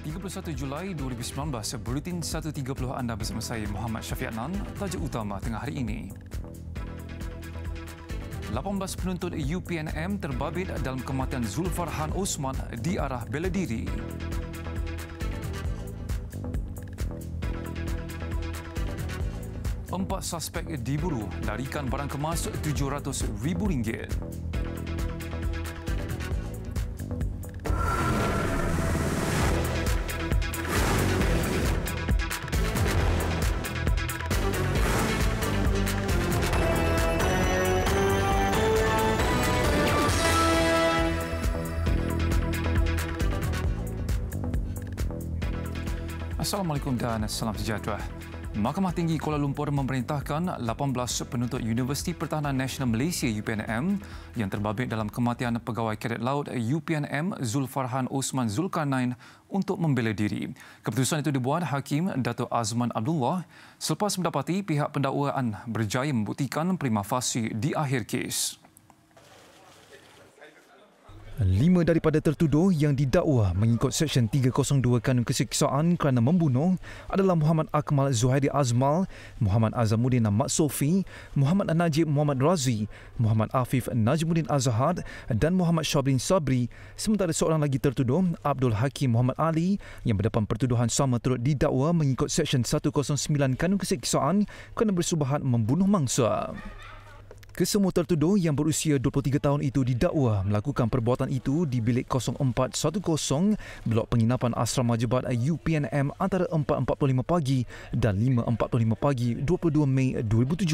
31 Julai 2019, Buletin 1.30 anda bersama saya Muhammad Syafiq Adnan. Tajuk utama tengah hari ini. 18 penuntut UPNM terbabit dalam kematian Zulfarhan Osman di arah bela diri. Empat suspek diburu, larikan barang kemas RM700,000. Assalamualaikum dan salam sejahtera. Mahkamah Tinggi Kuala Lumpur memerintahkan 18 penuntut Universiti Pertahanan Nasional Malaysia UPNM yang terbabit dalam kematian pegawai kadet laut UPNM Zulfarhan Osman Zulkarnain untuk membela diri. Keputusan itu dibuat Hakim Dato' Azman Abdullah selepas mendapati pihak pendakwaan berjaya membuktikan prima facie di akhir kes. 5 daripada tertuduh yang didakwa mengikut Seksyen 302 Kanun Keseksaan kerana membunuh adalah Muhammad Akmal Zuhairi Azmal, Muhammad Azamuddin Mat Sofi, Muhammad Najib Muhammad Razi, Muhammad Afif Najmuddin Azhar dan Muhammad Syabrin Sabri. Sementara seorang lagi tertuduh, Abdul Hakim Muhammad Ali, yang mendapat pertuduhan sama turut didakwa mengikut Seksyen 109 Kanun Keseksaan kerana bersubahat membunuh mangsa. Kesemua tertuduh yang berusia 23 tahun itu didakwa melakukan perbuatan itu di bilik 0410 blok penginapan Asrama Jebat UPNM antara 4.45 pagi dan 5.45 pagi 22 Mei 2017.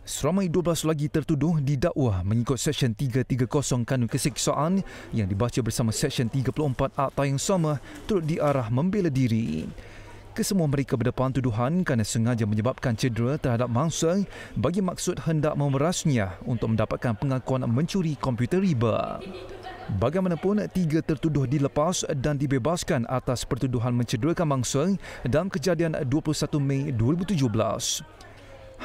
Seramai 12 lagi tertuduh didakwa mengikut Seksyen 330 Kanun Keseksaan yang dibaca bersama Seksyen 34 Akta yang sama turut diarah membela diri. Kesemua mereka berdepan tuduhan kerana sengaja menyebabkan cedera terhadap mangsa bagi maksud hendak memerasnya untuk mendapatkan pengakuan mencuri komputer riba. Bagaimanapun, 3 tertuduh dilepas dan dibebaskan atas pertuduhan mencederakan mangsa dalam kejadian 21 Mei 2017.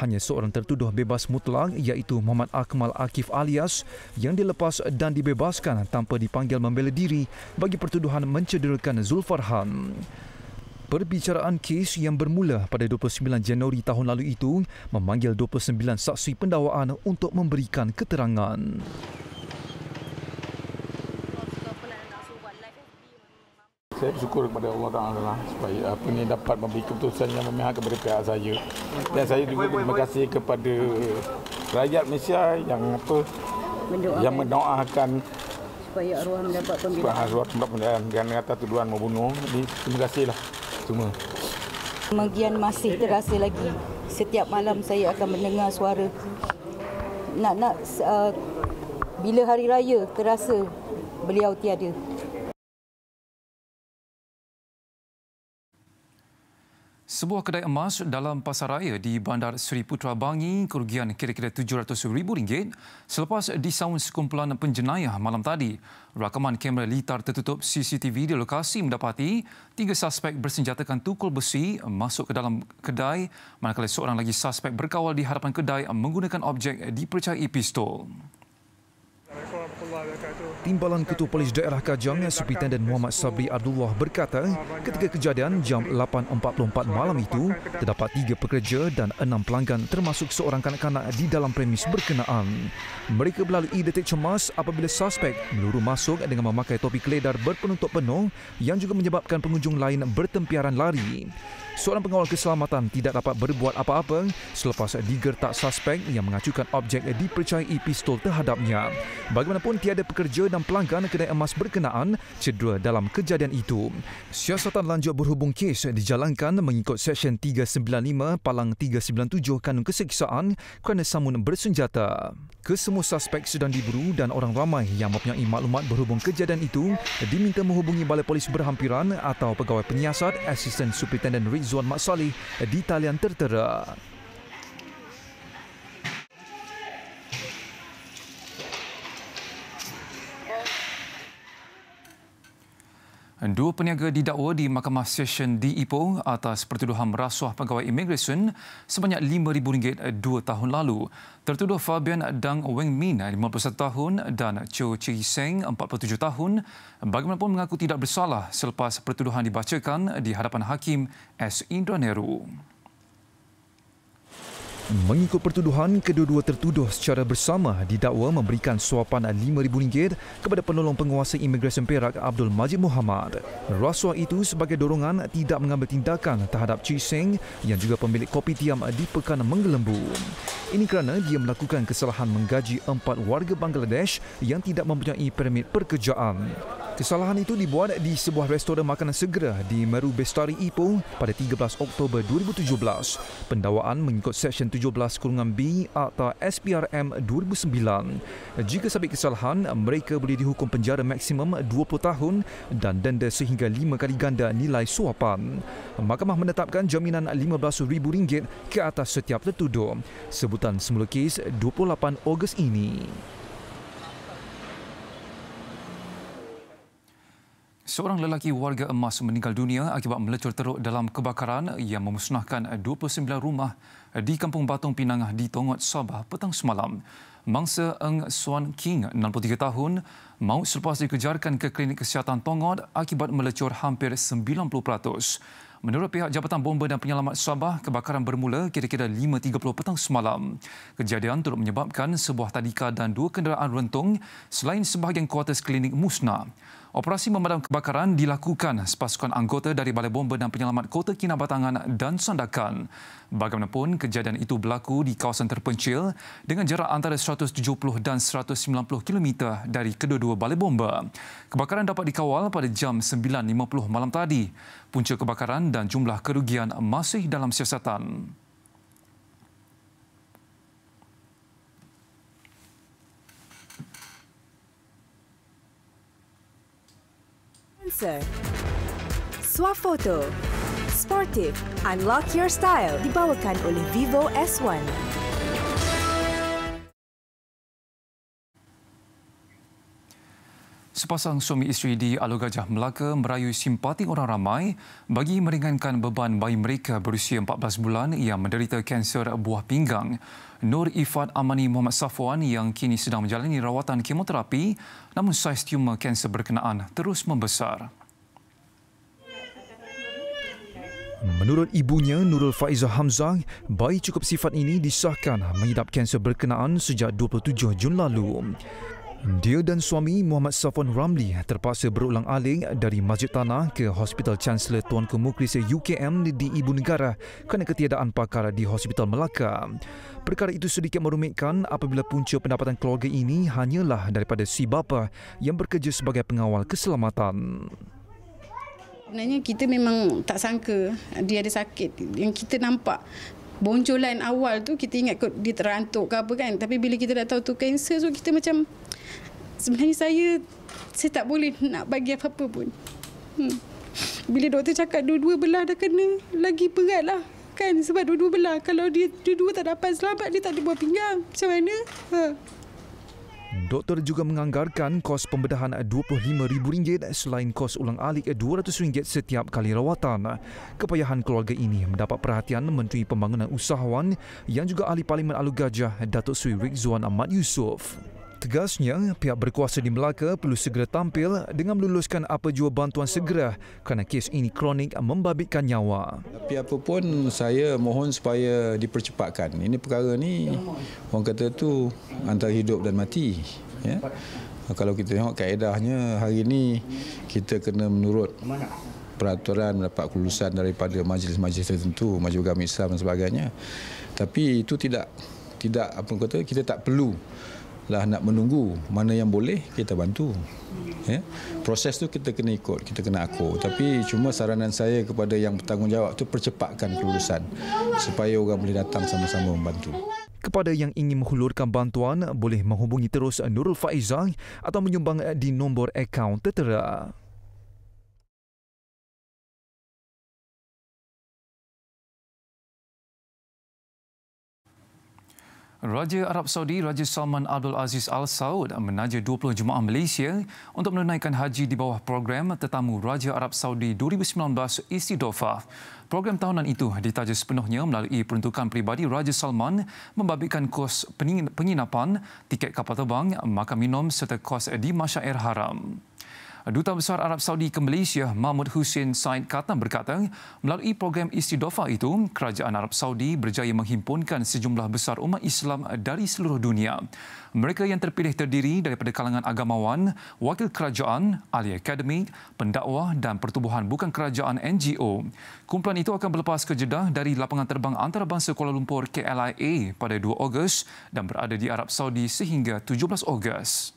Hanya seorang tertuduh bebas mutlak iaitu Muhammad Akmal Akif alias yang dilepas dan dibebaskan tanpa dipanggil membela diri bagi pertuduhan mencederakan Zulfarhan. Perbicaraan kes yang bermula pada 29 Januari tahun lalu itu memanggil 29 saksi pendakwaan untuk memberikan keterangan. Saya bersyukur kepada Allah Taala supaya apa ni dapat memberi keputusan yang memihak kepada pihak saya. Dan saya juga berterima kasih kepada rakyat Malaysia yang mendoakan supaya arwah mendapat pembelaan dan kata tuduhan membunuh. Jadi terima kasihlah semua. Kemudian masih terasa lagi. Setiap malam saya akan mendengar suara bila hari raya terasa beliau tiada. Sebuah kedai emas dalam pasar raya di Bandar Seri Putra Bangi kerugian kira-kira RM700,000 selepas disaun sekumpulan penjenayah malam tadi. Rakaman kamera litar tertutup CCTV di lokasi mendapati 3 suspek bersenjatakan tukul besi masuk ke dalam kedai, manakala seorang lagi suspek berkawal di hadapan kedai menggunakan objek dipercayai pistol. Timbalan Ketua Polis Daerah Kajang, Superintenden Muhammad Sabri Abdullah berkata, ketika kejadian jam 8.44 malam itu, terdapat 3 pekerja dan 6 pelanggan termasuk seorang kanak-kanak di dalam premis berkenaan. Mereka berlalui detik cemas apabila suspek meluru masuk dengan memakai topi keledar berpenutup penuh yang juga menyebabkan pengunjung lain bertempiaran lari. Seorang pengawal keselamatan tidak dapat berbuat apa-apa selepas digertak suspek yang mengacukan objek dipercayai pistol terhadapnya. Bagaimanapun, tiada pekerja dan pelanggan kedai emas berkenaan cedera dalam kejadian itu. Siasatan lanjut berhubung kes dijalankan mengikut Seksyen 395 Palang 397 Kanun Keseksaan kerana samun bersenjata. Kesemua suspek sedang diburu dan orang ramai yang mempunyai maklumat berhubung kejadian itu diminta menghubungi Balai Polis Berhampiran atau Pegawai Penyiasat Asisten Superintenden Rizwan Mat Saleh di talian tertera. Dua peniaga didakwa di Mahkamah Session di Ipoh atas pertuduhan merasuah pegawai imigresen sebanyak RM5,000 2 tahun lalu. Tertuduh Fabian Dang Weng Min, 51 tahun dan Cho Chi Seng, 47 tahun, bagaimanapun mengaku tidak bersalah selepas pertuduhan dibacakan di hadapan Hakim S. Indraneru. Mengikut pertuduhan, kedua-dua tertuduh secara bersama didakwa memberikan suapan RM5,000 kepada penolong penguasa imigresen Perak Abdul Majid Muhammad. Rasuah itu sebagai dorongan tidak mengambil tindakan terhadap Chi Seng yang juga pemilik kopitiam di Pekan Menggelembu. Ini kerana dia melakukan kesalahan menggaji 4 warga Bangladesh yang tidak mempunyai permit pekerjaan. Kesalahan itu dibuat di sebuah restoran makanan segera di Meru Bestari Ipoh pada 13 Oktober 2017. Pendakwaan mengikut Seksyen 17(B) Akta SPRM 2009. Jika sabit kesalahan, mereka boleh dihukum penjara maksimum 20 tahun dan denda sehingga 5 kali ganda nilai suapan. Mahkamah menetapkan jaminan RM15,000 ke atas setiap tertuduh. Sebutan semula kes 28 Ogos ini. Seorang lelaki warga emas meninggal dunia akibat melecur teruk dalam kebakaran yang memusnahkan 29 rumah di Kampung Batung Pinangah di Tongot, Sabah petang semalam. Mangsa Eng Suan King, 63 tahun, maut selepas dikejarkan ke klinik kesihatan Tongot akibat melecur hampir 90%. Menurut pihak Jabatan Bomba dan Penyelamat Sabah, kebakaran bermula kira-kira 5.30 petang semalam. Kejadian turut menyebabkan sebuah tadika dan 2 kenderaan rentung selain sebahagian kuartus klinik musnah. Operasi memadam kebakaran dilakukan sepasukan anggota dari Balai Bomba dan Penyelamat Kota Kinabatangan dan Sandakan. Bagaimanapun, kejadian itu berlaku di kawasan terpencil dengan jarak antara 170 dan 190 km dari kedua-dua Balai Bomba. Kebakaran dapat dikawal pada jam 9.50 malam tadi. Punca kebakaran dan jumlah kerugian masih dalam siasatan. Swafoto Sportif, unlock your style, dibawakan oleh Vivo S1. Sepasang suami isteri di Alor Gajah, Melaka merayu simpati orang ramai bagi meringankan beban bayi mereka berusia 14 bulan yang menderita kanser buah pinggang. Nur Ifat Amani Muhammad Safwan yang kini sedang menjalani rawatan kemoterapi, namun saiz tumor kanser berkenaan terus membesar. Menurut ibunya, Nurul Faizah Hamzah, bayi cukup sifat ini disahkan mengidap kanser berkenaan sejak 27 Jun lalu. Dia dan suami Muhammad Safwan Ramli terpaksa berulang-alik dari Masjid Tanah ke Hospital Chancellor Tuanku Muklisah UKM di Ibu Negara kerana ketiadaan pakar di Hospital Melaka. Perkara itu sedikit merumitkan apabila punca pendapatan keluarga ini hanyalah daripada si bapa yang bekerja sebagai pengawal keselamatan. Sebenarnya kita memang tak sangka dia ada sakit. Yang kita nampak bonjolan awal tu kita ingat dia terantuk ke apa kan. Tapi bila kita dah tahu tu kanser, so kita macam sebenarnya saya tak boleh nak bagi apa-apa pun. Bila doktor cakap dua-dua belah dah kena, lagi berat lah kan. Sebab dua-dua belah. Kalau dia dua-dua tak dapat selamat, dia tak ada buah pinggang. Macam mana? Doktor juga menganggarkan kos pembedahan RM25,000 selain kos ulang-alik RM200 setiap kali rawatan. Kepayahan keluarga ini mendapat perhatian Menteri Pembangunan Usahawan yang juga Ahli Parlimen Alor Gajah, Datuk Seri Rizwan Ahmad Yusof. Tegasnya, pihak berkuasa di Melaka perlu segera tampil dengan meluluskan apa jua bantuan segera kerana kes ini kronik membabitkan nyawa. Tapi apa pun saya mohon supaya dipercepatkan. Ini perkara ni orang kata tu antara hidup dan mati. Ya? Kalau kita tengok kaedahnya hari ini kita kena menurut peraturan mendapat kelulusan daripada majlis-majlis tertentu, Majlis Agama Islam dan sebagainya. Tapi itu tidak apa kata, kita tak perlu lah nak menunggu mana yang boleh kita bantu. Ya? Proses tu kita kena ikut, kita kena akur. Tapi cuma saranan saya kepada yang bertanggungjawab tu percepatkan kelulusan supaya orang boleh datang sama-sama membantu. Kepada yang ingin menghulurkan bantuan, boleh menghubungi terus Nurul Faizah atau menyumbang di nombor akaun tertera. Raja Arab Saudi Raja Salman Abdul Aziz Al Saud menaja 20 jemaah Malaysia untuk menunaikan haji di bawah program Tetamu Raja Arab Saudi 2019 Istidhofah. Program tahunan itu ditaja sepenuhnya melalui peruntukan peribadi Raja Salman membabitkan kos penginapan, tiket kapal terbang, makan minum serta kos di Masyair Haram. Duta Besar Arab Saudi ke Malaysia, Mahmud Hussein Said Katan berkata, melalui program Istidhofah itu, Kerajaan Arab Saudi berjaya menghimpunkan sejumlah besar umat Islam dari seluruh dunia. Mereka yang terpilih terdiri daripada kalangan agamawan, wakil kerajaan, ahli akademik, pendakwah dan pertubuhan bukan kerajaan NGO. Kumpulan itu akan berlepas ke Jeddah dari lapangan terbang antarabangsa Kuala Lumpur KLIA pada 2 Ogos dan berada di Arab Saudi sehingga 17 Ogos.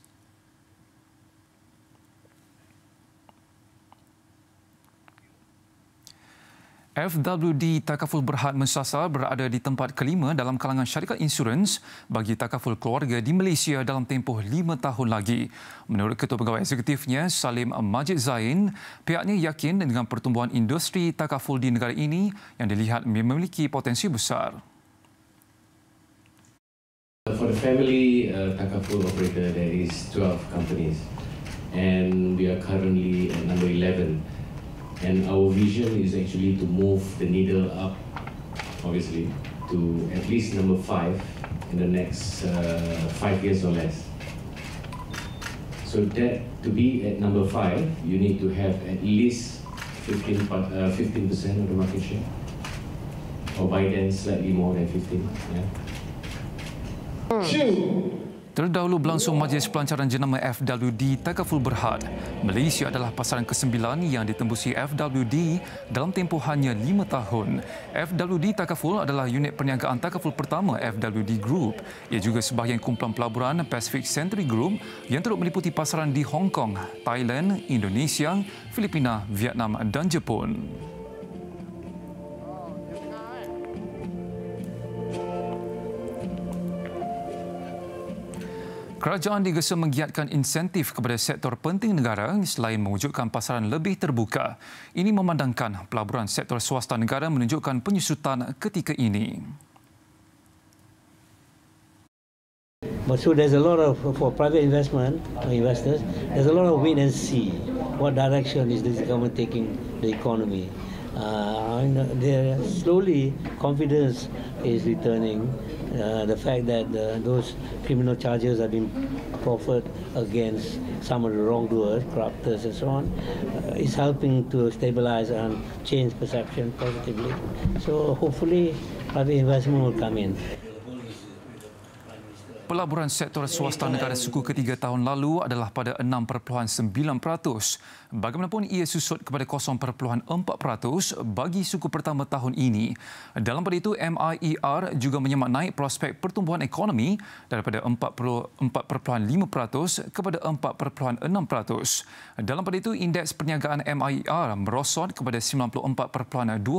FWD Takaful Berhad Mensasar berada di tempat kelima dalam kalangan syarikat insurans bagi takaful keluarga di Malaysia dalam tempoh 5 tahun lagi. Menurut Ketua Pegawai Eksekutifnya, Salim Majid Zain, pihaknya yakin dengan pertumbuhan industri takaful di negara ini yang dilihat memiliki potensi besar. For the family takaful operator, there is 12 companies and we are currently at number 11. And our vision is actually to move the needle up, obviously, to at least number 5 in the next 5 years or less. So that to be at number 5, you need to have at least 15% of the market share, or by then slightly more than 15. Yeah. Terdahulu berlangsung Majlis Pelancaran Jenama FWD Takaful Berhad. Malaysia adalah pasaran ke-9 yang ditembusi FWD dalam tempoh hanya 5 tahun. FWD Takaful adalah unit perniagaan takaful pertama FWD Group. Ia juga sebahagian kumpulan pelaburan Pacific Century Group yang turut meliputi pasaran di Hong Kong, Thailand, Indonesia, Filipina, Vietnam dan Jepun. Kerajaan digesa menggiatkan insentif kepada sektor penting negara selain mewujudkan pasaran lebih terbuka. Ini memandangkan pelaburan sektor swasta negara menunjukkan penyusutan ketika ini. So there's a lot of, for private investment, investors, there's a lot of wait and see. What direction is this government taking the economy? Slowly, confidence is returning. The fact that those criminal charges have been proffered against some of the wrongdoers, corruptors and so on, is helping to stabilize and change perception positively. So hopefully private investment will come in. Pelaburan sektor swasta negara suku ketiga tahun lalu adalah pada 6.9%. Bagaimanapun ia susut kepada 0.4% bagi suku pertama tahun ini. Dalam pada itu, MIER juga menyemak naik prospek pertumbuhan ekonomi daripada 4.5% kepada 4.6%. Dalam pada itu, indeks perniagaan MIER merosot kepada 94.2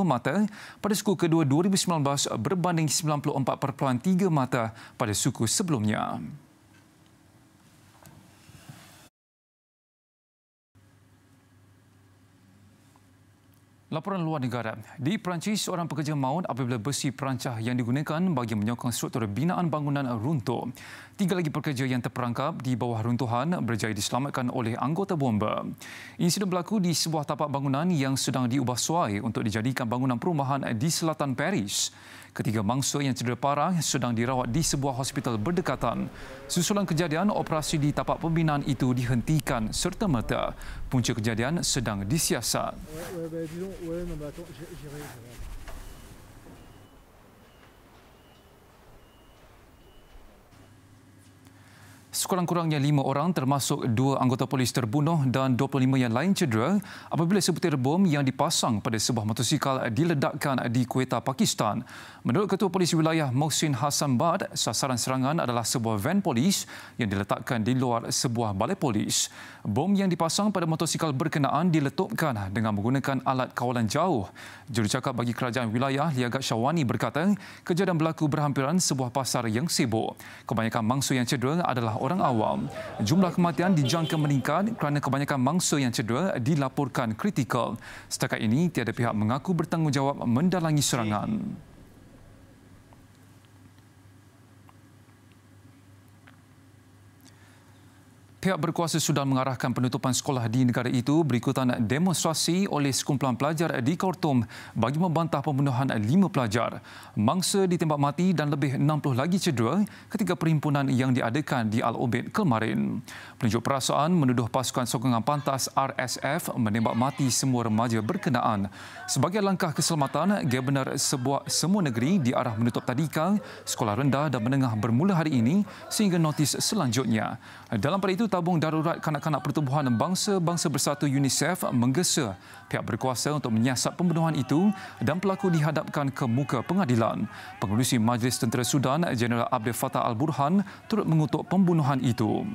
mata pada suku kedua 2019 berbanding 94.3 mata pada suku sebelumnya. Laporan luar negara. Di Perancis, seorang pekerja maut apabila besi perancah yang digunakan bagi menyokong struktur binaan bangunan runtuh. 3 lagi pekerja yang terperangkap di bawah runtuhan berjaya diselamatkan oleh anggota bomba. Insiden berlaku di sebuah tapak bangunan yang sedang diubah suai untuk dijadikan bangunan perumahan di selatan Paris. Ketiga mangsa yang cedera parah sedang dirawat di sebuah hospital berdekatan. Susulan kejadian, operasi di tapak pembinaan itu dihentikan serta-merta. Punca kejadian sedang disiasat. Sekurang-kurangnya 5 orang termasuk 2 anggota polis terbunuh dan 25 yang lain cedera apabila sebutir bom yang dipasang pada sebuah motosikal diledakkan di Quetta, Pakistan. Menurut Ketua Polis Wilayah Mohsin Hassan Bad, sasaran serangan adalah sebuah van polis yang diletakkan di luar sebuah balai polis. Bom yang dipasang pada motosikal berkenaan diletupkan dengan menggunakan alat kawalan jauh. Jurucakap bagi Kerajaan Wilayah Liagat Syawani berkata, kejadian berlaku berhampiran sebuah pasar yang sibuk. Kebanyakan mangsa yang cedera adalah orang awam. Jumlah kematian dijangka meningkat kerana kebanyakan mangsa yang cedera dilaporkan kritikal. Setakat ini, tiada pihak mengaku bertanggungjawab mendalangi serangan. Pihak berkuasa Sudan mengarahkan penutupan sekolah di negara itu berikutan demonstrasi oleh sekumpulan pelajar di Khartoum bagi membantah pembunuhan 5 pelajar. Mangsa ditembak mati dan lebih 60 lagi cedera ketika perhimpunan yang diadakan di Al-Obeid kemarin. Penunjuk perasaan menuduh pasukan sokongan pantas RSF menembak mati semua remaja berkenaan. Sebagai langkah keselamatan, Gabenor semua negeri diarah menutup tadika sekolah rendah dan menengah bermula hari ini sehingga notis selanjutnya. Dalam pada itu, Tabung Darurat Kanak-Kanak Pertubuhan Bangsa-Bangsa Bersatu UNICEF menggesa pihak berkuasa untuk menyiasat pembunuhan itu dan pelaku dihadapkan ke muka pengadilan. Pengerusi Majlis Tentera Sudan, Jeneral Abdel Fattah Al-Burhan, turut mengutuk pembunuhan itu.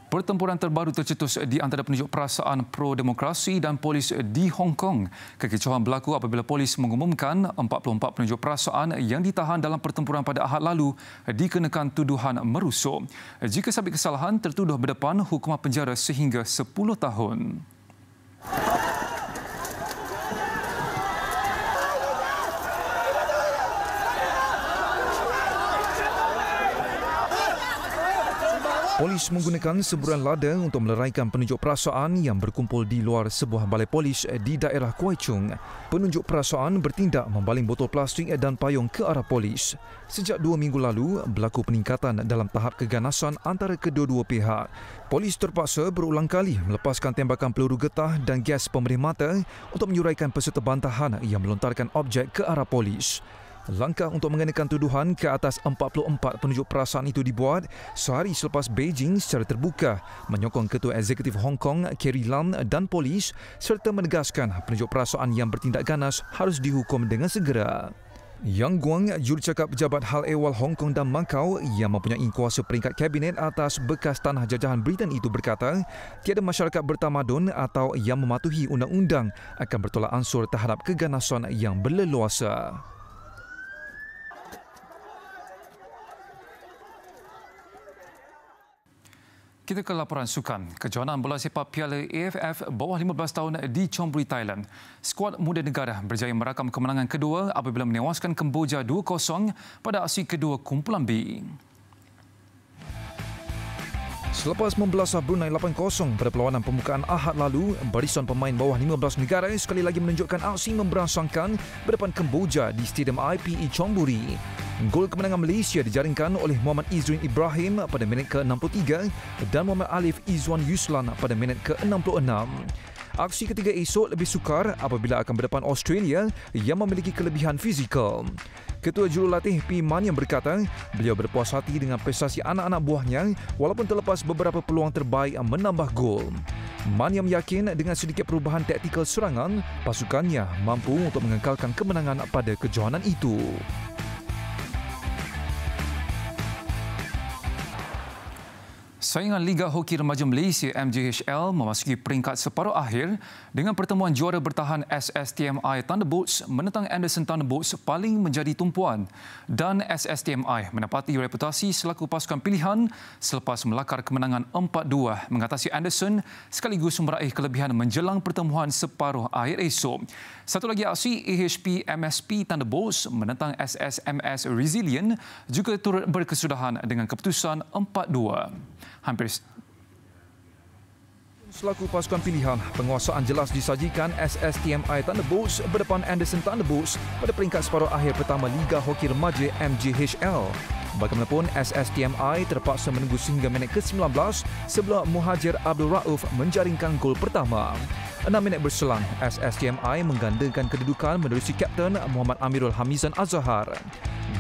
Pertempuran terbaru tercetus di antara penunjuk perasaan pro-demokrasi dan polis di Hong Kong. Kekecauan berlaku apabila polis mengumumkan 44 penunjuk perasaan yang ditahan dalam pertempuran pada Ahad lalu dikenakan tuduhan merusuk. Jika sabit kesalahan, tertuduh berdepan hukuman penjara sehingga 10 tahun. Polis menggunakan semburan lada untuk meleraikan penunjuk perasaan yang berkumpul di luar sebuah balai polis di daerah Kwai Chung. Penunjuk perasaan bertindak membaling botol plastik dan payung ke arah polis. Sejak 2 minggu lalu, berlaku peningkatan dalam tahap keganasan antara kedua-dua pihak. Polis terpaksa berulang kali melepaskan tembakan peluru getah dan gas pemedih mata untuk menyuraikan peserta bantahan yang melontarkan objek ke arah polis. Langkah untuk mengenakan tuduhan ke atas 44 penunjuk perasaan itu dibuat sehari selepas Beijing secara terbuka menyokong Ketua Eksekutif Hong Kong Carrie Lam dan polis serta menegaskan penunjuk perasaan yang bertindak ganas harus dihukum dengan segera. Yang Guang, jurucakap Pejabat Hal Ehwal Hong Kong dan Macau yang mempunyai kuasa peringkat kabinet atas bekas tanah jajahan Britain itu berkata, tiada masyarakat bertamadun atau yang mematuhi undang-undang akan bertolak ansur terhadap keganasan yang berleluasa. Kita ke laporan sukan. Kejohanan bola sepak Piala AFF bawah 15 tahun di Chonburi, Thailand. Skuad muda negara berjaya merakam kemenangan kedua apabila menewaskan Kemboja 2-0 pada aksi kedua kumpulan B. Selepas membelasah Brunei 8-0 pada perlawanan pembukaan Ahad lalu, barisan pemain bawah 15 negara sekali lagi menunjukkan aksi memberangsangkan berdepan Kemboja di Stadium IPE Chonburi. Gol kemenangan Malaysia dijaringkan oleh Muhammad Izzuddin Ibrahim pada minit ke-63 dan Muhammad Alif Izwan Yuslan pada minit ke-66. Aksi ketiga esok lebih sukar apabila akan berdepan Australia yang memiliki kelebihan fizikal. Ketua Jurulatih P. Maniam berkata, beliau berpuas hati dengan prestasi anak-anak buahnya walaupun terlepas beberapa peluang terbaik menambah gol. Maniam yakin dengan sedikit perubahan taktikal serangan, pasukannya mampu untuk mengekalkan kemenangan pada kejohanan itu. Saingan Liga Hoki Remaja Malaysia MJHL memasuki peringkat separuh akhir dengan pertemuan juara bertahan SSTMI Thunderbolts menentang Anderson Thunderbolts paling menjadi tumpuan dan SSTMI menepati reputasi selaku pasukan pilihan selepas melakar kemenangan 4-2 mengatasi Anderson sekaligus meraih kelebihan menjelang pertemuan separuh akhir esok. Satu lagi aksi AHP MSP Thunderbolts menentang SSMS Resilient juga turut berkesudahan dengan keputusan 4-2. Selaku pasukan pilihan, penguasaan jelas disajikan SSTMI Thunderbolts berdepan Anderson Thunderbolts pada peringkat separuh akhir pertama Liga Hoki Remaja MJHL. Bagaimanapun, SSTMI terpaksa menunggu sehingga minit ke-19 sebelum Muhajir Abdul Rauf menjaringkan gol pertama. 6 minit berselang, SSTMI menggandakan kedudukan menerusi Kapten Muhammad Amirul Hamizan Azhar.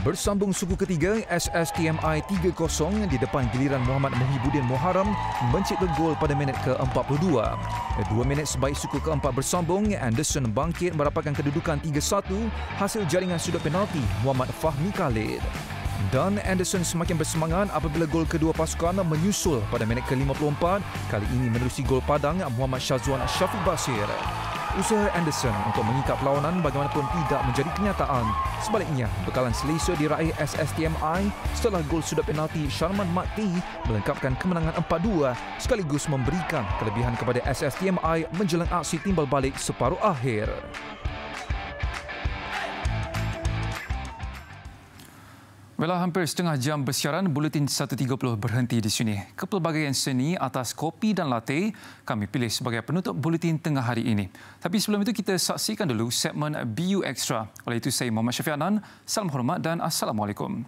Bersambung suku ketiga, SSTMI 3-0 di depan giliran Muhammad Muhyiddin Muharram mencipta gol pada minit ke-42. 2 minit sebaik suku keempat bersambung, Anderson bangkit merapatkan kedudukan 3-1 hasil jaringan sudut penalti Muhammad Fahmi Khalid. Dan Anderson semakin bersemangat apabila gol kedua pasukan menyusul pada minit ke-54, kali ini menerusi gol padang Muhammad Syazwan Syafiq Basir. Usaha Anderson untuk mengikat perlawanan bagaimanapun tidak menjadi kenyataan. Sebaliknya, bekalan selesa diraih SSTMI setelah gol sudut penalti Sharman Makti melengkapkan kemenangan 4-2 sekaligus memberikan kelebihan kepada SSTMI menjelang aksi timbal balik separuh akhir. Walau hampir setengah jam bersiaran, Buletin 1.30 berhenti di sini. Kepelbagaian seni atas kopi dan latte kami pilih sebagai penutup Buletin tengah hari ini. Tapi sebelum itu kita saksikan dulu segmen BU Extra. Oleh itu saya Muhammad Syafiq Anan. Salam hormat dan Assalamualaikum.